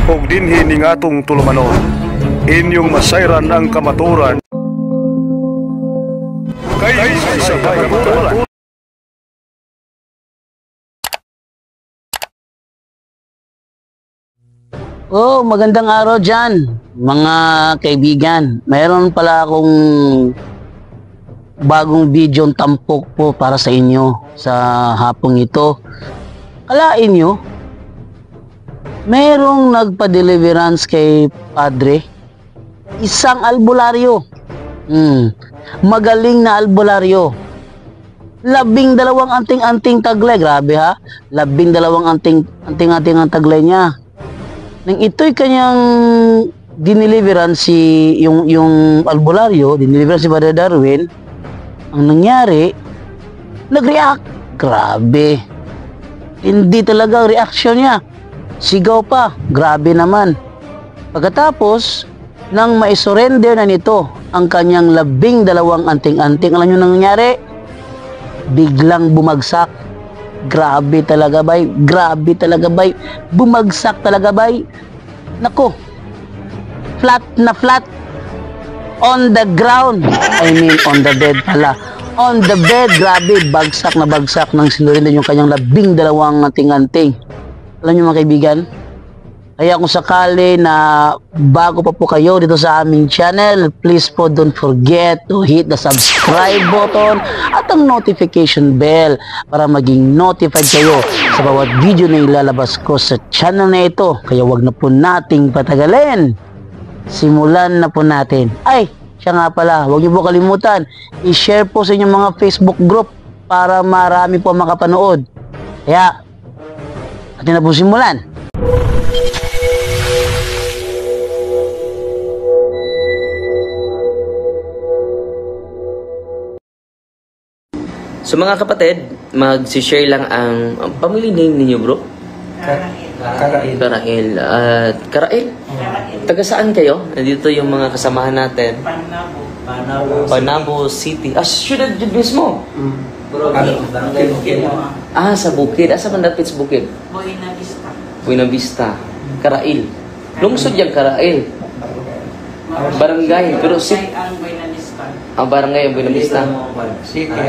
ug dinhi ning atong tulumanon. Inyong masayran ang kamaturan. Kay sa kamaturan. Oh, magandang araw dyan, mga kaibigan. Mayroon pala akong bagong video tampok po para sa inyo sa hapong ito. Kalain nyo, mayroong nagpa-deliverance kay Padre, isang albularyo. Magaling na albularyo. 12 anting-anting taglay. Grabe ha, 12 anting-anting ang taglay niya. Nang ito'y kanyang diniliveran yung albularyo, diniliveran si Father Darwin, ang nangyari, nag-react. Grabe. Hindi talaga ang reaction niya. Sigaw pa. Grabe naman. Pagkatapos, nang maisurrender na nito ang kanyang 12 anting-anting, alam nyo nangyari? Biglang bumagsak. Grabe talaga, bay. Grabe talaga, bay. Bumagsak talaga, bay. Nako. Flat na flat. On the ground. I mean, on the bed pala. On the bed. Grabe. Bagsak na bagsak ng sinurindo yung kanyang 12 anting-anting. Alam nyo mga kaibigan? Kaya kung sakali na bago pa po kayo dito sa aming channel, please po don't forget to hit the subscribe button at ang notification bell para maging notified kayo sa bawat video na ilalabas ko sa channel na ito. Kaya wag na po nating patagalin. Simulan na po natin. Ay, siya nga pala, wag niyo po kalimutan, i-share po sa inyong mga Facebook group para marami po makapanood. Kaya, atin na po simulan. So mga kapatid, mag-share lang ang family name ninyo, bro? Karail. Karail. Karail? Taga saan kayo? Nandito yung mga kasamahan natin. Panabo City. Syudad yun mismo. Sa Bukid. Asa man dapit sa Bukid? Buena Vista. Karail. Lungsod yung Karail. Barangay. Pero ang barangay ang Buena Vista.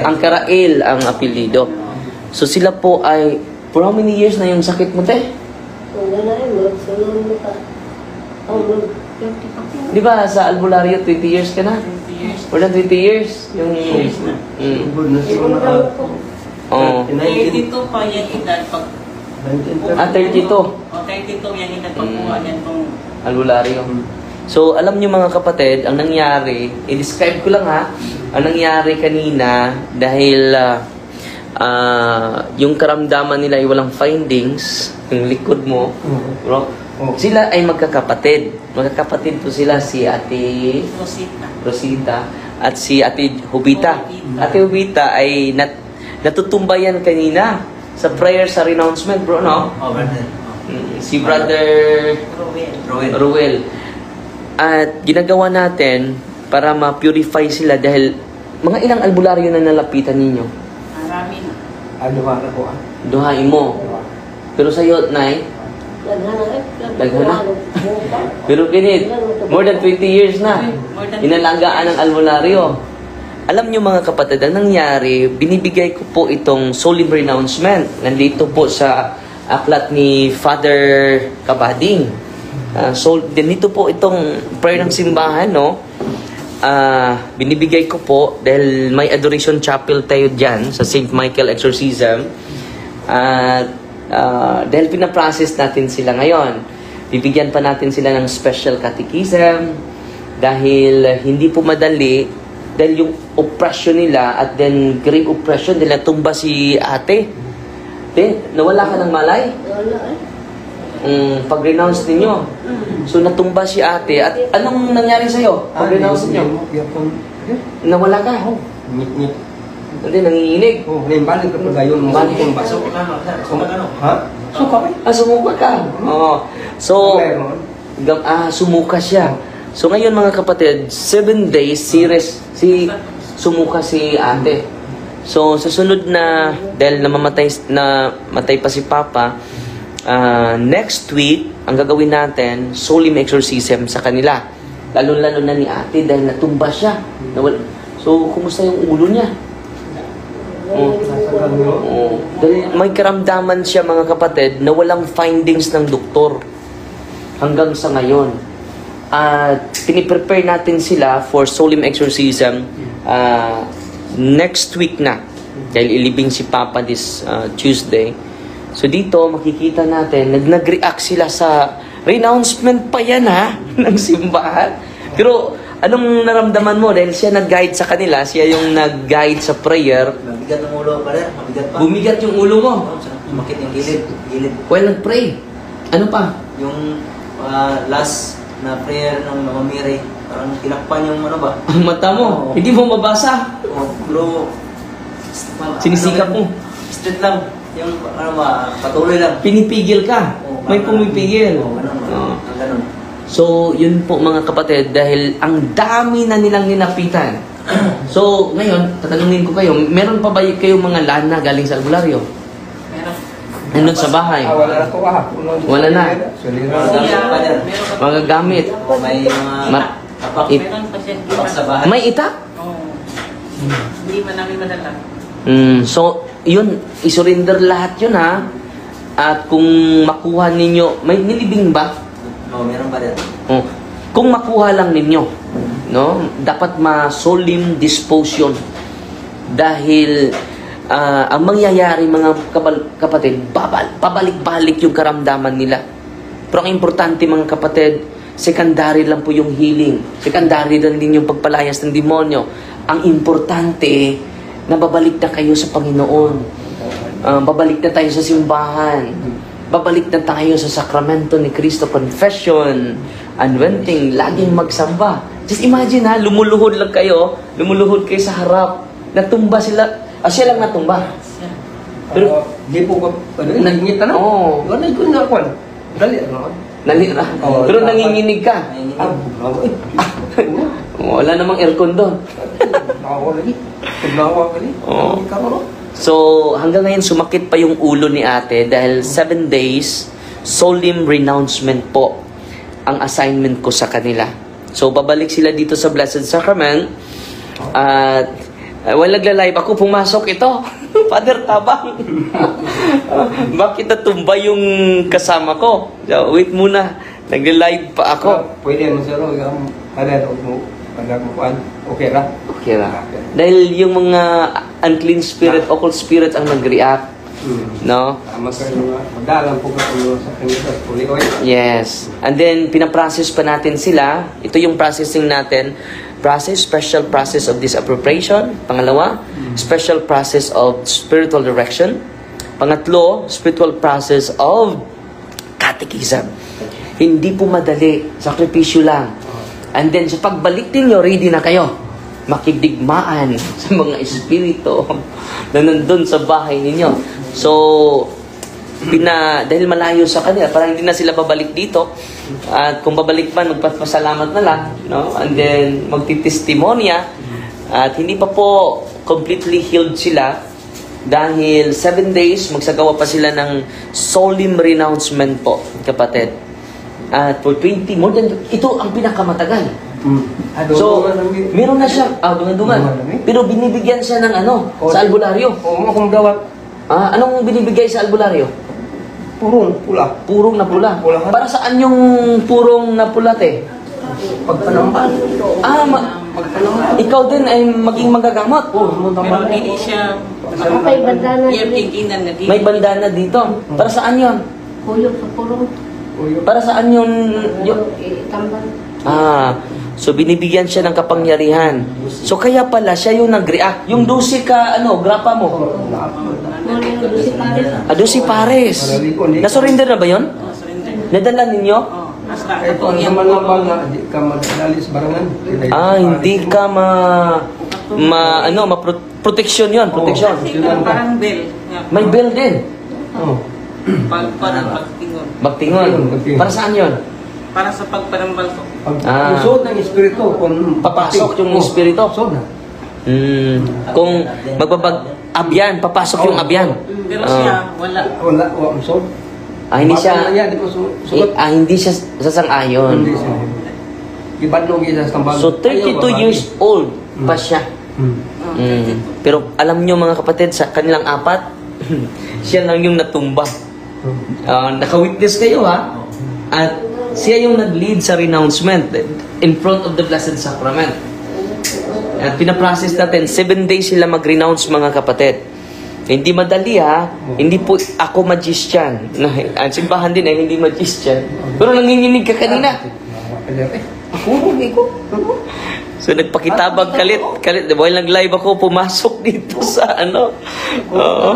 Ang Karail ang apelyido. So sila po ay, for how many years na yung sakit mo, te? Di ba sa albularyo 20 years ka na? More than 20 years? Yung... 32 pa yan edad pag... 32. 32 yan edad pagkuha yan itong... Albularyo. So, alam niyo mga kapatid, ang nangyari, i-describe ko lang ha, ang nangyari kanina dahil yung karamdaman nila ay walang findings, yung likod mo, bro, sila ay magkakapatid. Magkakapatid po sila si Ate Rosita at si Ate Hubita. Ate Hubita ay natutumbayan kanina sa prayer sa renouncement, bro, no? Si Brother Ruel. At ginagawa natin para ma-purify sila dahil mga ilang albularyo na nalapitan ninyo? Marami na. Duha ko. Duhain mo. Pero sa'yo, Nay? Daghana. Pero kinit, more than 20 years na. Inalagaan ng albularyo. Alam nyo mga kapatid, ang nangyari, binibigay ko po itong solemn renouncement. Nandito po sa aklat ni Father Kabading. So, dito po itong prayer ng simbahan, no? Binibigay ko po dahil may adoration chapel tayo dyan sa St. Michael Exorcism. Dahil pinaprocess natin sila ngayon. Bibigyan pa natin sila ng special catechism dahil hindi po madali dahil yung oppression nila at then grave oppression nila tumba si ate. Nawala ka ng malay? Pag-renounce ninyo. So natumba si ate at anong nangyari sa'yo? Pag-renounce ninyo? Nawala ka? Hindi, nanginginig. Balik ka pa gayon. Balik ka pa. Ha? Suka ka? Sumuka ka. So, sumuka siya. So ngayon mga kapatid, 7 days sumuka si ate. So sa sunod na, dahil matay pa si Papa, next week, ang gagawin natin, solemn exorcism sa kanila. Lalo-lalo na ni ate dahil natumba siya. So, kumusta yung ulo niya? Dahil may karamdaman siya, mga kapatid, na walang findings ng doktor hanggang sa ngayon. At piniprepare natin sila for solemn exorcism next week na. Dahil ilibing si Papa this Tuesday. So dito, makikita natin, nag-react sila sa renouncement pa yan ng simbahan. Pero anong naramdaman mo? Dahil siya nag-guide sa kanila, siya yung nag-guide sa prayer. Mabigat ang ulo pa rin, mabigat pa. Bumigat yung ulo mo. Sumakit yung gilid. While nag-pray. Ano pa? Yung last na prayer ng Mama Mary, parang tinakpan yung ano ba? Ang mata mo. Hindi mo mabasa. Bro, Sinisikap mo. straight lang. Yung ano ba, patuloy lang. Pinipigil ka. May pumipigil. Ganun. So, yun po mga kapatid, dahil ang dami na nilang ninapitan. So, ngayon, tatanungin ko kayo, meron pa ba kayong mga lana galing sa albularyo? Meron. Nandun sa bahay? Wala na to Wala na. Mga gamit. May mga tapak Meron pa siya. tapak sa bahay. May itak? Oo. Hindi man namin madala. So, yun, isurrender lahat yun At kung makuha ninyo, may nilibing ba? Meron pa rin. Kung makuha lang ninyo, no, dapat ma-solemn dispose yun. Dahil ang mangyayari mga kapatid, pabalik-balik yung karamdaman nila. Pero ang importante mga kapatid, secondary lang po yung healing. Secondary lang din yung pagpalayas ng demonyo. Ang importante, nababalik na kayo sa Panginoon. Babalik na tayo sa simbahan. Babalik na tayo sa sakramento ni Cristo, confession, unwenting, laging magsamba. Just imagine lumuluhod lang kayo, lumuluhod kayo sa harap, natumba sila, siya lang natumba. Pero di po ko nangingit na. Oo. Wala ko na kon. Dali ano. Pero nanginginig ka. Wala namang aircon doon. Nakawa lagi. Paglawa ka ni. So, hanggang ngayon sumakit pa yung ulo ni ate dahil 7 days, solemn renouncement po ang assignment ko sa kanila. So, babalik sila dito sa Blessed Sacrament at while nagla-live ako, pumasok ito. Father Tabang. Bakit natumba yung kasama ko? So, wait muna. Nagla-live pa ako. Pwede mo sir, ada mo kuan. Okay ra. Okay ra. Dahil yung mga unclean spirit, occult spirits ang nag-react. No? Tama sir, magdalang po ka sa kanila puli oy. Yes. And then, pinaprocess pa natin sila. Ito yung processing natin. Special process of disappropriation. Pangalawa, special process of spiritual direction. Pangatlo, spiritual process of catechism. Hindi po madali. Sakripisyo lang. And then, sa pagbalik ninyo, ready na kayo. Makidigmaan sa mga espiritu na nandun sa bahay ninyo. So, dahil malayo sa kanila, parang hindi na sila babalik dito. At kung babalik man, magpapasalamat na lang. No? And then, magtitestimonya. At hindi pa po completely healed sila. Dahil 7 days, magsagawa pa sila ng solemn renouncement po, kapatid. At for 20, more than, ito ang pinakamatagal. So, meron na siya, dungan-dungan. Pero binibigyan siya ng sa albularyo. Oo, kung dawat. Anong binibigay sa albularyo? Purong pula. Purong na pula. Pulahan. Para saan yung purong na pula, te? Pagpanampan. Ikaw din ay maging magagamot. Pero hindi siya May bandana iyan na dito. May bandana dito. Para saan yon? Pulong sa pulong. Para saan yun? Tambal. So binibigyan siya ng kapangyarihan. So kaya pala siya yung nag-react. Yung 12 ka, grapa mo? 12 pares. Nasurrender na ba yun? Surrender. Nadala ninyo? Hasta Ito ang yan. naman na di ka madali sa barangan. Hindi ka protection yun. Protection. Kasi parang bell. nga. May bell din. Oh. Parang pagtingon. Magtingon. Para saan yun? Para sa pagpanambal ko. Pag usod ng espiritu kung Papasok yung espiritu. Usod na. Kung abyan, papasok yung abyan. Pero siya, wala. Wala usod. Hindi siya, Bakit na yan, di po sugot. hindi siya sasang-ayon. Hindi siya. Ibadlong isa sa tambal. So, 32 years old pa siya. Pero alam nyo mga kapatid, sa kanilang apat, siya lang yung natumba. Naka-witness kayo ha? At siya yung nag-lead sa renouncement in front of the Blessed Sacrament. At pinaprocess natin, 7 days sila mag-renounce mga kapatid. Hindi madali ha. Hindi po ako magician. Ang simbahan din ay hindi magician. Pero nanginginig ka kanina. Ako, so nagpakitabag kalit. Dahil nag-live ako, pumasok dito sa Oo.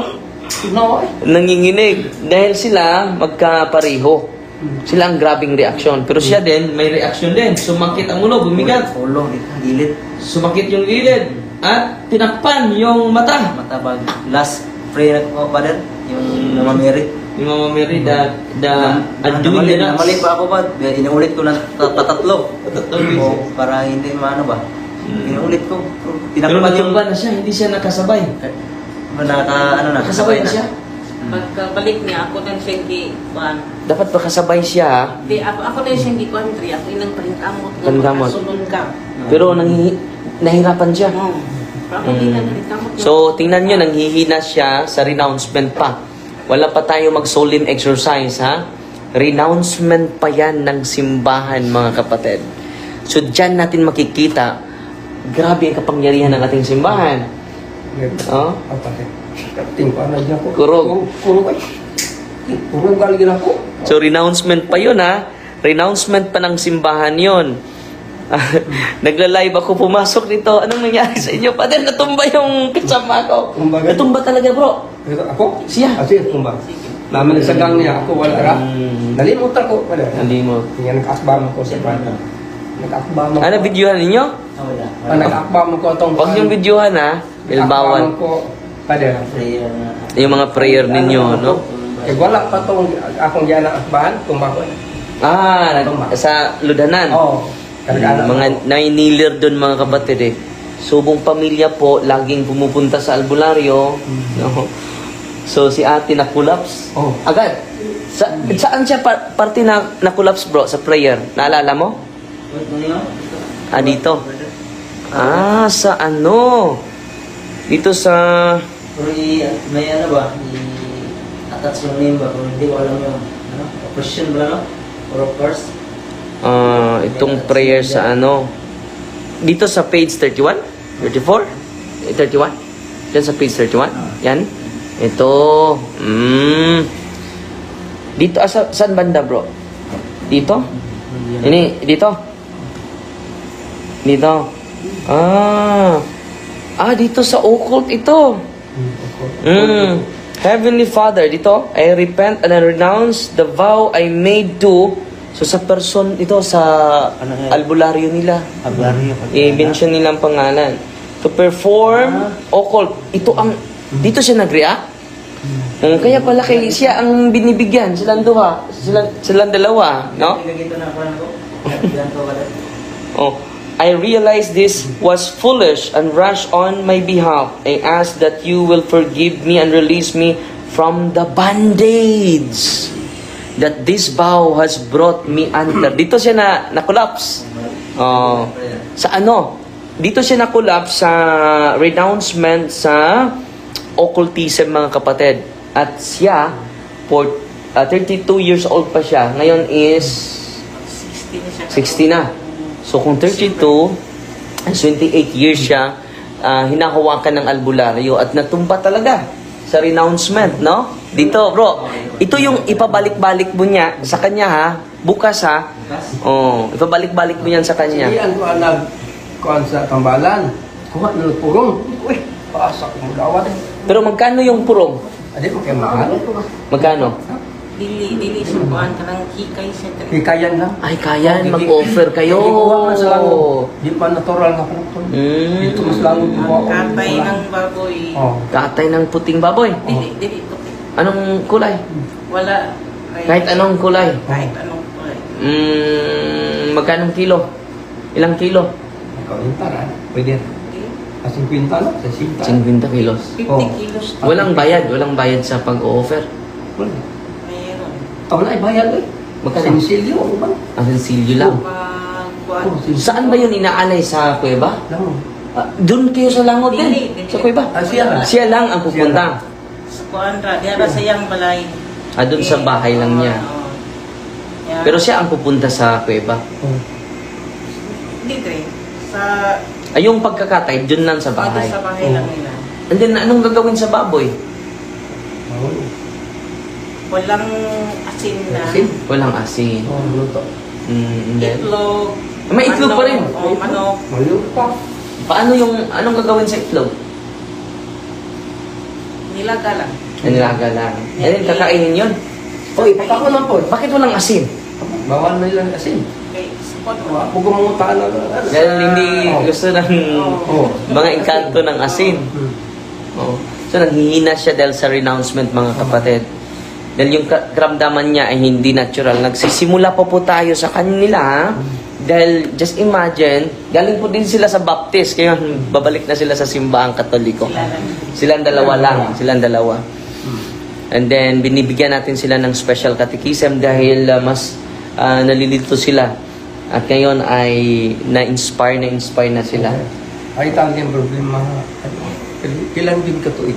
Nanginginig. Dahil sila magkapareho. Sila ang grabing reaksyon. Pero siya din, may reaksyon din. Sumakit ang ulo, bumigat. Ulo, gilid. Sumakit yung gilid. At tinakpan yung mata. Matabag. Last prayer ko pa din, yung namamiri. Yung Mama Mary, undoing the nuts. Namali pa ako ba? Inuulit ko na tatatlo. Tatlong Oo, beses. para hindi maano ba? Inuulit ko. Pero Tinakpan yung... natumba na siya, hindi siya nakasabay. Nakasabay na siya. Pagkabalik niya, ako na siyang gikuan. Dapat ba kasabay siya ha? Di, ako na siyang gikuan, Tri. Ako inang paringamot nga Paringamot. makasunod ka. Pero nahirapan siya. Pero ako di na paringamot. So, tingnan nyo, nanghihina siya sa renouncement pa. Wala pa tayo mag-solemn exercise, ha? Renouncement pa yan ng simbahan, mga kapatid. So, dyan natin makikita, grabe ang kapangyarihan ng ating simbahan. Oh? Ting pa na dyan ko. Kurog. Kurog ay. Kurog galing ako. So, renouncement pa yun, ha? Renouncement pa ng simbahan yun. Nagla-live ako, pumasok dito. Anong nangyari sa inyo? Padre, natumba yung kasama ko. Tumba. Natumba talaga, bro. Ako? Siya. Siya tumba. Namin nagsagang niya ako wala ra. Nalimutan ko wala. Nalimot. Tingnan nag-akbam ko sa banda. Nag-akbam ako. Ano, videohan ninyo? Nag-akbam ko tong. Huwag yung videohan, ha? Dahil bawal. ko pada. Yung mga prayer ninyo, no? Eh wala pa tong akong diyan na akbahan tumba ko. Sa Ludanan. Oh. Mga nainilir doon mga kapatid eh. Subong pamilya po, laging pumupunta sa albularyo. No? So si ate na-collapse. Oh. Agad. Saan siya parte na-collapse bro? Sa prayer? Naalala mo? Dito. Sa ano? Dito sa... May ano ba? I-attach yung name ba? Kung hindi ko alam yung question ba no? Or of course? Itong prayer sa ano? Dito sa page 31? 34? 31? Diyan sa page 31? Yan? Ito. Dito, saan banda bro? Dito? Ini, dito? Dito? Dito sa occult ito. Heavenly Father, dito, I repent and I renounce the vow I made to. So sa person, ito sa albularyo nila. I-mention nila ang pangalan. To perform occult. Ito ang, dito siya nag-react. Kaya pala kay siya ang binibigyan. Silang duha. Silang dalawa. No? I realized this was foolish and rash on my behalf. I ask that you will forgive me and release me from the bondage that this vow has brought me under. Dito siya na-collapse. Sa ano? Dito siya na-collapse sa renouncement sa occultism, mga kapatid. At siya, for 32 years old pa siya. Ngayon is 60 na. So kung 32 and 28 years siya, hinahawakan ng albularyo at natumba talaga sa renouncement, no? Dito, bro. Ito yung ipabalik-balik mo niya sa kanya, ha? Bukas, ha? Ipabalik-balik mo yan sa kanya. Iyan ko kuan sa tambalan. Kuha na purong. Uy, pasak mo dawat. Pero magkano yung purong? Adi ko kay mahal. Magkano? Dili siya kuan ka ng hikay siya. Tri. Hikayan lang. Ay, kaya mag-offer kayo. Ikuha man sa lango. Di pa natural na produkto. Dito mas lango ko. Katay ng baboy. Katay ng puting baboy. Dili. Anong kulay? Wala. Kahit anong kulay. Kahit anong kulay. Magkanong kilo? Ilang kilo? Ikaw yung tara. Pwede. Asing kwinta no? Sa sinta. 50 kilos. 50 kilos. Walang bayad sa pag-offer. Wala. Mayroon. Taon na ibayad eh. Magkano? Sinsilyo, ano ba? Ang sensilyo lang. Kuan. Saan ba yun inaalay? Sa kuweba? Lang. Doon kayo sa langot Dili, din? dili. Sa kuweba? Siya. Siya lang ang pupunta. Sa kuan ra, diara sa yang balay. Doon sa bahay lang niya. Oo. Yeah. Pero siya ang pupunta sa kuweba. dito eh. Sa Ay, yung pagkakatay, dun lang sa bahay. sa bahay lang nila. And then, anong gagawin sa baboy? Walang asin na. Walang asin. Luto. And then, Itlog. may itlog pa rin. O, manok. Maluto. Paano anong gagawin sa itlog? Nilaga lang. Nilaga lang. And then, kakainin yun. Oy, patako na po. Bakit walang asin? Bawal na lang asin. Okay, support Huwag mo. mo gumunta na. Dahil hindi gusto ng Oh. mga engkanto ng asin. Oh. So, naghihina siya dahil sa renouncement, mga kapatid. Dahil yung karamdaman niya ay hindi natural. Nagsisimula pa po tayo sa kanila, ha? Dahil, just imagine, galing po din sila sa Baptist, kaya babalik na sila sa simbahang Katoliko. Silang dalawa lang. Silang dalawa. And then, binibigyan natin sila ng special catechism dahil mas nalilito sila. At ngayon ay na-inspire na sila. Ay, tanging problema. Kailan din ka to eh.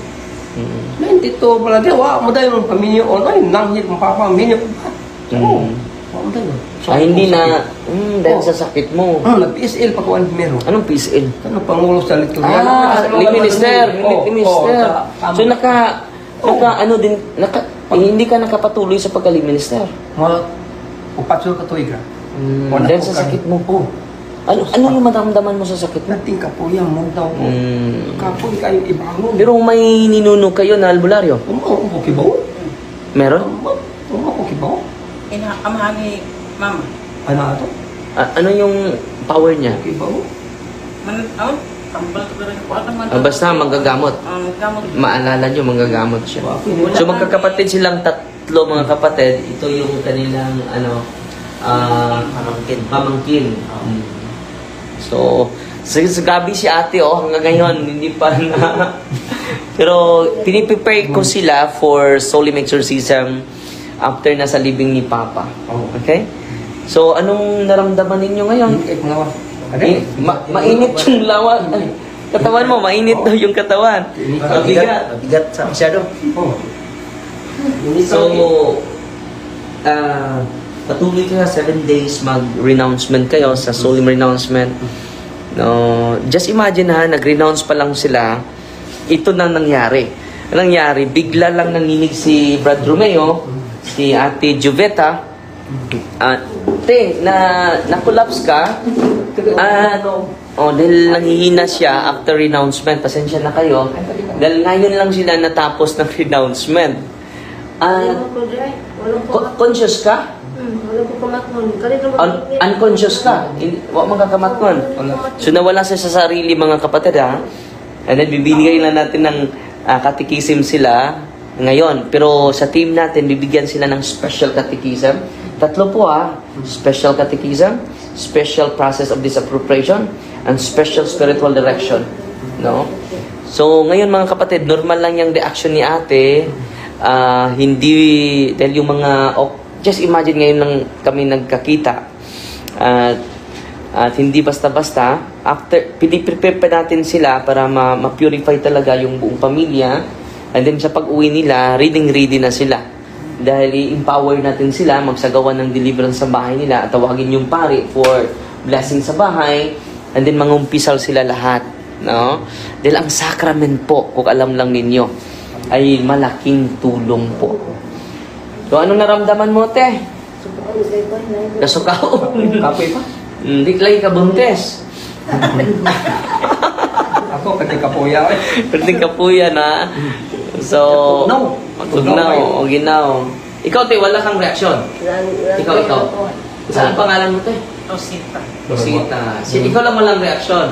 92 pala di, wala mo dahil yung pamilya online, nanghit mo pa pamilya ko ba? Oo. Wala mo dahil. Hindi na, dahil sa sakit mo. Nag-PSL pa ko ang meron. Anong PSL? Ano, Pangulo sa Liturya. Minister. So, hindi ka nakapatuloy sa pagka-minister. Upatso ka to iga. Dahil sa sakit mo. Ano yung maramdaman mo sa sakit mo? Nating kapuya mo daw po. Kapoy kayo ibangon. Pero may ninuno kayo na albularyo? Umo ko kibaw. Meron? Umo ko kibaw. Amahan ni mama. Ano ato? Ano yung power niya? Kibaw. Tambal ko rin po. Basta manggagamot. Gamot. Maalala nyo, manggagamot siya. So magkakapatid silang tatlo, mga kapatid. Ito yung kanilang pamangkin. So gabi si ate hanggang ngayon hindi pa na. Pero piniprepare ko sila for solemn exorcism after na sa libing ni Papa. Okay? So anong naramdaman ninyo ngayon? Mainit yung lawa. Katawan mo, mainit daw yung katawan. Mabigat sa masyado. So, patuloy kayo 7 days mag-renouncement kayo sa solemn renouncement. No, just imagine ha, nag-renounce pa lang sila, ito nang nangyari. Anong nangyari? Bigla lang nanginig si Brad Romeo, si Ate Juveta, na-collapse ka, dahil nanghihina siya after renouncement. Pasensya na kayo. Dahil ngayon lang sila natapos ng renouncement. Conscious ka? Wala ko kamatnon. Unconscious ka? Huwag magkakamatnon. So nawala siya sa sarili, mga kapatid, ha? And then bibigyan lang natin ng catechism sila ngayon. Pero sa team natin, bibigyan sila ng special catechism. Tatlo po, ha? Special catechism, special process of disappropriation, and special spiritual direction. No? So ngayon, mga kapatid, normal lang yung reaction ni ate. Hindi, dahil yung mga, just imagine ngayon lang kami nagkakita. At hindi basta-basta, after, piniprepare pa natin sila para ma-purify talaga yung buong pamilya. And then sa pag-uwi nila, ready na sila. Dahil i-empower natin sila, magsagawa ng deliverance sa bahay nila at tawagin yung pari for blessing sa bahay. And then mangumpisal sila lahat. No? Dahil ang sacrament po, kung alam lang ninyo, ay malaking tulong po. So, anong naramdaman mo, te? Kasukaw. Kapoy pa? Hindi lagi ka buntes. Ako, pati kapuya eh. Pwede ka po yan, ha? So, tugnaw. O ginaw. Ikaw, te, wala kang reaksyon. Ikaw. Saan ang pangalan mo, te? Rosita. Rosita. Ikaw lang walang reaksyon.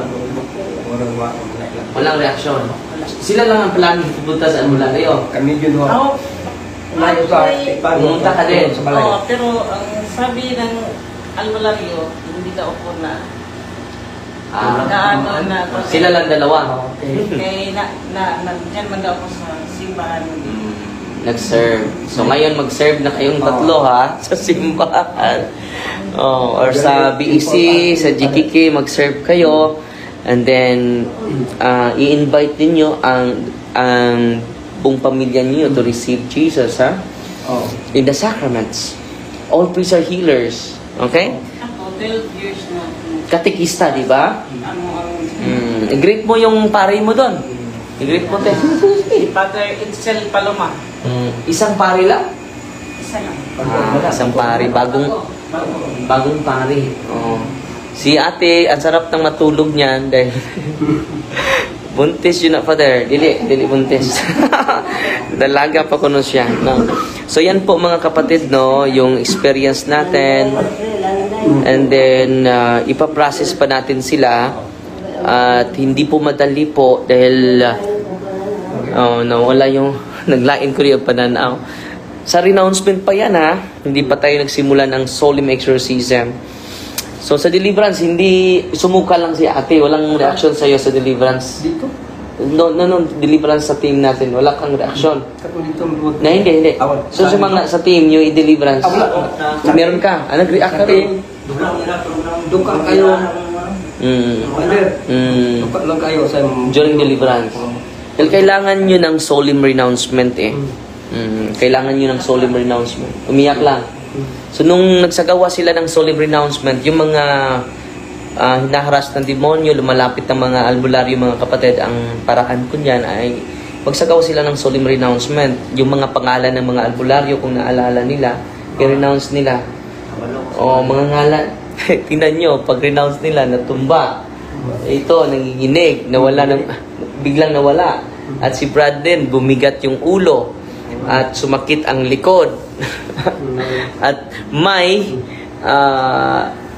Walang reaksyon. Sila lang ang planning pupunta sa albularyo. Kami yun ho. Ako, Layo sa Pumunta ka din. Sa balay. pero ang sabi ng albularyo, hindi ka upo na. Sila lang dalawa. Kaya diyan man daw ako sa simbahan. nag-serve. So ngayon mag-serve na kayong tatlo ha sa simbahan. Or sa BEC, sa GKK mag-serve kayo. And then i-invite ninyo ang buong pamilya niyo to receive Jesus ha. In the sacraments. All priests are healers. Okay? Ako, 12 years na. Katekista, di ba? I-greet mo yung pare mo doon. I-greet mo, te. Si Father Itzel Paloma. Isang pare lang? Isa lang. Isang pare. Bagong pare. Si ate, ang sarap ng matulog niyan dahil buntis yun na, Father. Dili buntis. Dalaga pa kuno siya. No? So yan po mga kapatid, no, yung experience natin. And then, ipaprocess pa natin sila. At hindi po madali po dahil nawala yung naglain ko yung pananaw. Sa renouncement pa yan ha. Hindi pa tayo nagsimula ng solemn exorcism. So sa deliverance, hindi sumuka lang si ate. Walang reaction sa'yo sa deliverance. Dito? No, deliverance sa team natin. Wala kang reaction. Dito, Na hindi. So sa mga sa team, yung i-deliverance. Meron ka. Nag-react ka rin. Duka kayo. Father, Mm. duka lang kayo sa During deliverance. Dahil kailangan nyo ng solemn renouncement eh. Kailangan nyo ng solemn renouncement. Umiyak lang. So nung nagsagawa sila ng solemn renouncement, yung mga hinaharas ng demonyo, lumalapit ng mga albularyo, mga kapatid, ang paraan ko niyan ay magsagawa sila ng solemn renouncement. Yung mga pangalan ng mga albularyo, kung naalala nila, i-renounce nila. O mga ngalan, tingnan nyo, pag renounce nila, natumba. Ito, nanginginig, biglang nawala. At si Brad din, bumigat yung ulo. At sumakit ang likod. At may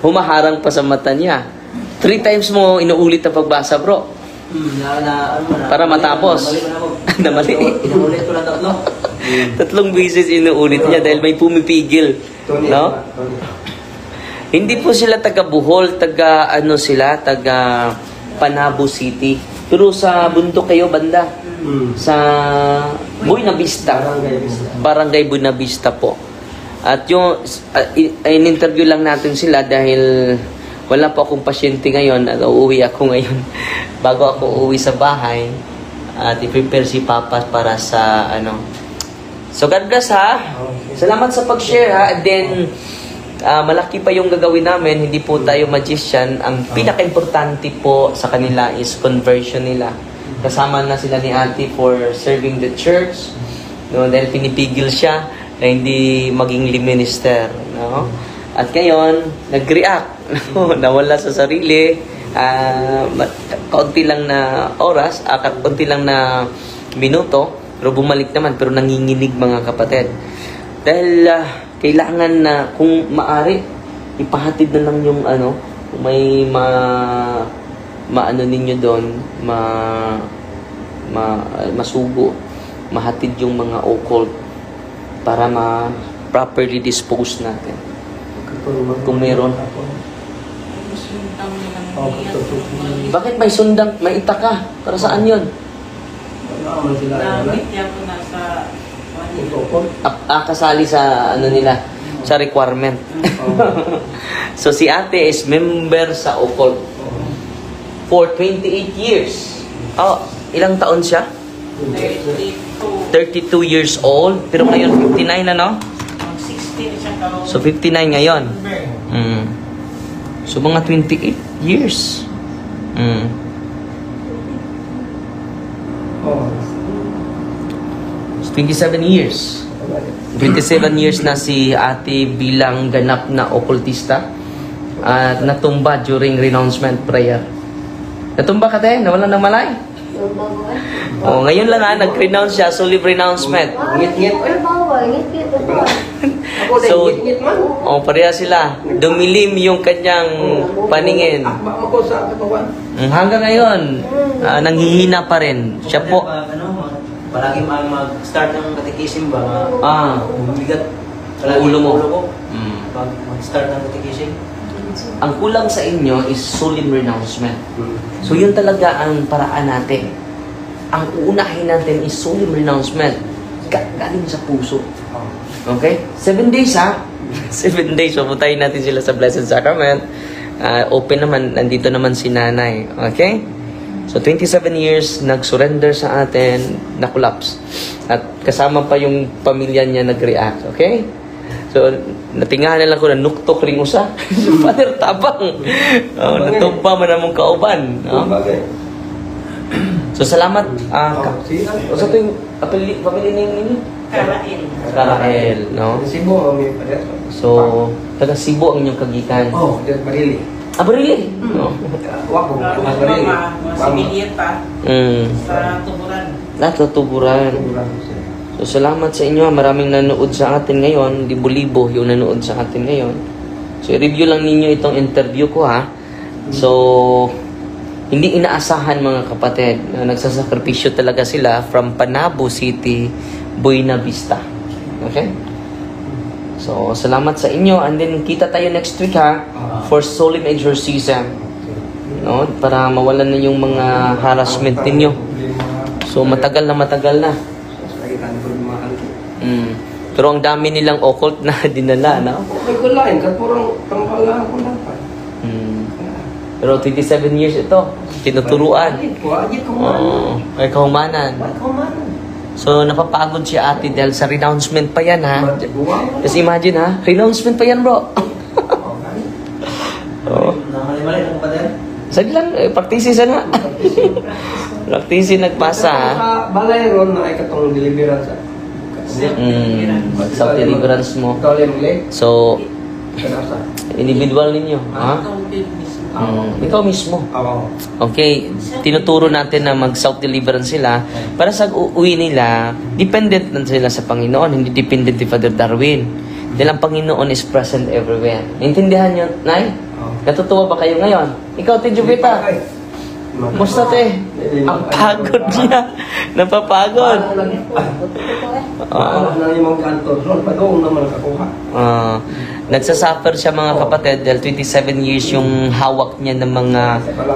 humaharang pa sa mata niya. 3 times mo inuulit ang pagbasa, bro. Para matapos. Namali. Inuulit ko na tatlo. 3 beses inuulit niya dahil may pumipigil. No? Hindi po sila taga Bohol, taga Panabo City. Pero sa bundok kayo banda. Sa Buena Vista. Barangay Buena Vista po. At yung in-interview lang natin sila dahil wala pa akong pasyente ngayon at uuwi ako ngayon. Bago ako uuwi sa bahay at i-prepare si Papa para sa So God bless ha. Salamat sa pag-share ha. And then malaki pa yung gagawin namin. Hindi po tayo magician. Ang pinaka-importante po sa kanila is conversion nila. Kasama na sila ni Ate for serving the church. No, dahil pinipigil siya na hindi maging minister. No? At ngayon, nag-react. Nawala sa sarili. Kaunti lang na oras, kaunti lang na minuto, pero bumalik naman. Pero nanginginig mga kapatid. Dahil kailangan na, kung maari, ipahatid na lang yung kung may maano ninyo doon, masugo, mahatid yung mga occult para properly dispose natin. Kung meron. Bakit may sundang, may itaka? Para saan yun? Namit ko na sa Kasali sa nila, sa requirement. So si ate is member sa occult for 28 years. Ilang taon siya? 32 years old. Pero ngayon 59 na, no? 16 siya karon. So 59 ngayon. So mga 28 years. 27 years. 27 years na si ate bilang ganap na occultista at natumba during renouncement prayer. Natumba ka te? Nawalan ng malay? Ngayon lang nag-renounce siya, solemn renouncement. Ngit-ngit. So, pareha sila. Dumilim yung kanyang paningin. Hanggang ngayon, nanghihina pa rin. Siya po. Palagi mag-start ng katikisim ba? Bumigat. Ulo mo. Mag-start ng katikisim. Ang kulang sa inyo is solemn renouncement. So yun talaga ang paraan natin. Ang uunahin natin is solemn renouncement. galing sa puso. Okay? 7 days ha? 7 days. Puputayin natin sila sa Blessed Sacrament. Open naman, nandito naman si nanay. Okay? So 27 years, nag-surrender sa atin, na-collapse. At kasama pa yung pamilya niya nag-react. Okay? So, natingahan na lang ko na nuktok ring usa. Father, tabang. Natumpa man namong kauban. So, salamat. Sa ito yung pamilya ninyo? Karael, no? Cebu, may pala. So, taga Cebu ang inyong kagikan. Barili. Barili? No. Wako, Barili. Si Milieta sa Tuburan. Tuburan. So, salamat sa inyo. Maraming nanood sa atin ngayon. Libo-libo yung nanood sa atin ngayon. So, i-review lang ninyo itong interview ko, ha? So, hindi inaasahan mga kapatid na nagsasakripisyo talaga sila from Panabo City, Buena Vista. Okay? So, salamat sa inyo. And then, kita tayo next week, ha? For solemn exorcism. No? Para mawalan na yung mga harassment ninyo. So, matagal na. Pero ang dami nilang occult na dinala, no? May kulain, kapurang tampala ko lang pa. Pero 27 years ito, tinuturuan. Ay kahumanan. So, napapagod si ate dahil sa renouncement pa yan, ha? Just imagine, ha? Renouncement pa yan, bro. Namali-mali ng pader. Sige lang, practice na. Practice nagpasa, ha? Sa balay ron na ay katong deliverance. Sa deliverance mo. So, individual ninyo, ha? Ikaw mismo. Okay, tinuturo natin na mag-self-deliverance sila para sa uwi nila, dependent na sila sa Panginoon, hindi dependent ni Father Darwin. Dahil ang Panginoon is present everywhere. Naintindihan nyo, Nay? Natutuwa ba kayo ngayon? Ikaw, Te Jupita. Musta, Te? Ang pagod niya. Napapagod. Nagsasuffer siya mga kapatid dahil 27 years yung hawak niya ng mga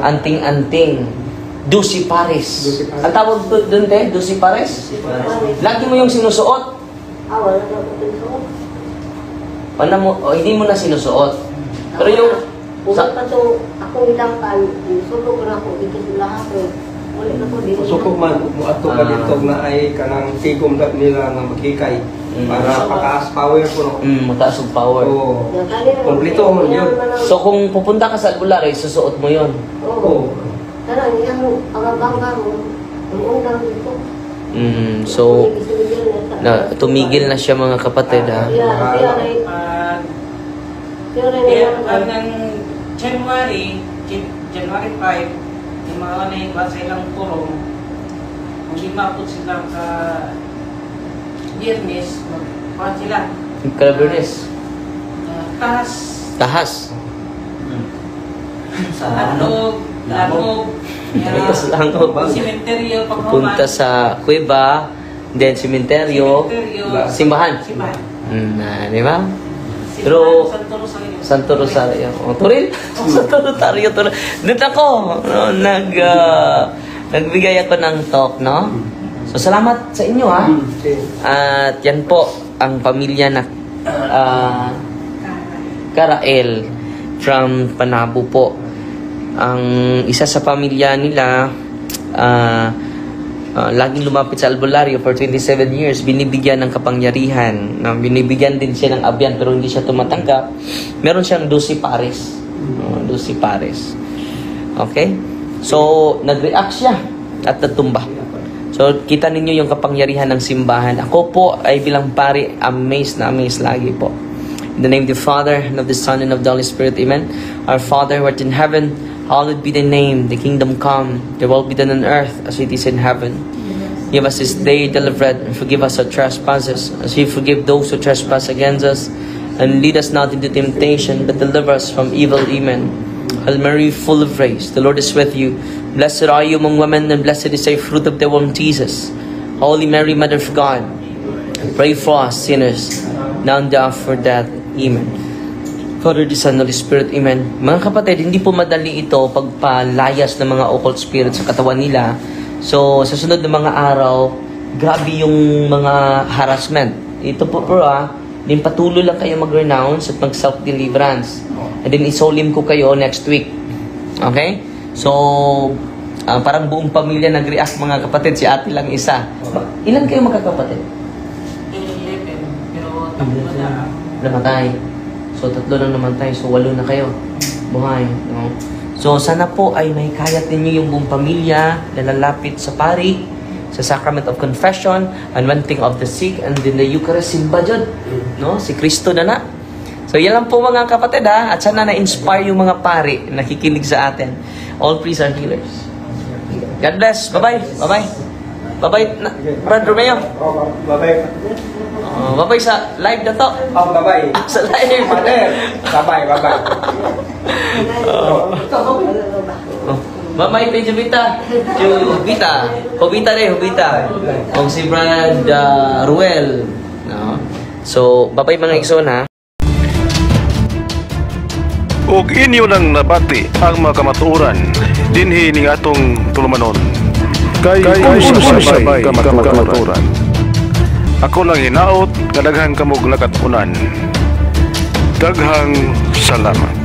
anting-anting. Dusipares. Ang tawag doon, Te? Dusipares? Lagi mo yung sinusuot? Wala na ako sinusuot. Hindi mo na sinusuot. Pero yung... Ugat pa ito, akong ilangkan, sulog na ako, dito sa lahat ko. Wala na ko dito. Sukog man, muato ka dito na ay kanang tigom dat nila nga maghikay para pakaas power ko, no? Mataas ang power. Oo. Kompleto mo yun. So kung pupunta ka sa albularyo, susuot mo yun? Oo. Tarang, yan mo, pagabangga mo, ang undang dito. So, tumigil na siya mga kapatid, ha? Hanggang January 5, yung mga na yung basa ilang tulong, hindi maapot sila sa Biyernes, magpahan sila. Calabernes. Tahas. Lanog. Simenteryo. Punta sa kuweba, then simenteryo, simbahan. Di ba? Pero, Santo Rosario. Turil? Santo Rosario. Dito ako. Nagbigay ako ng talk, no? So, salamat sa inyo, ha? At yan po, ang pamilya na Karael from Panabo po. Ang isa sa pamilya nila, laging lumapit sa albularyo for 27 years, binibigyan ng kapangyarihan. Binibigyan din siya ng abyan pero hindi siya tumatanggap. Meron siyang 12 pares. 12 pares. Okay? So, nag-react siya at natumba. So, kita ninyo yung kapangyarihan ng simbahan. Ako po ay bilang pari, amazed lagi po. In the name of the Father, and of the Son, and of the Holy Spirit. Amen. Our Father who art in heaven, hallowed be thy name, the kingdom come, the will be done on earth as it is in heaven. Give us this day daily bread, and forgive us our trespasses, as we forgive those who trespass against us. And lead us not into temptation, but deliver us from evil. Amen. Hail Mary, full of grace, the Lord is with you. Blessed are you among women, and blessed is the fruit of the womb, Jesus. Holy Mary, Mother of God, pray for us sinners, now and the hour of death. Amen. Father, the Son, Holy Spirit. Amen. Mga kapatid, hindi po madali ito pagpalayas ng mga occult spirits sa katawan nila. So, sa sunod na mga araw, grabe yung mga harassment. Ito po din patuloy lang kayo mag-renounce at mag-self-deliverance. And then isolim ko kayo next week. Okay? So, parang buong pamilya nag-react mga kapatid. Si ate lang isa. Ilan kayo magkakapatid? 11, pero tatlo na. Namatay. So, 3 lang namatay. So, 8 na kayo. Buhay. No? So, sana po ay may kayat ninyo yung buong pamilya na lalapit sa pari, sa Sacrament of Confession, anointing of the sick, and then the Eucharist simba dyan. No? Si Kristo na. So, yan lang po mga kapatid At sana na-inspire yung mga pari na nakikinig sa atin. All priests are healers. God bless. Bye-bye. Bye-bye. Bye-bye, Brad Romeo. Bye-bye. Bye-bye sa live na to. Bye-bye. Sa live. Bye-bye. Bye-bye, Pedro Vita. Hubita rin, Hubita. Kung si Brad Ruel. No? So, bye-bye mga igsoon ha. ug inyo nang nabati ang mga kamatuoran dinhi ning atong tulumanon kay unsay kamatuoran. Ako lang hinaot nga daghang kamog nakatunan. Daghang salamat.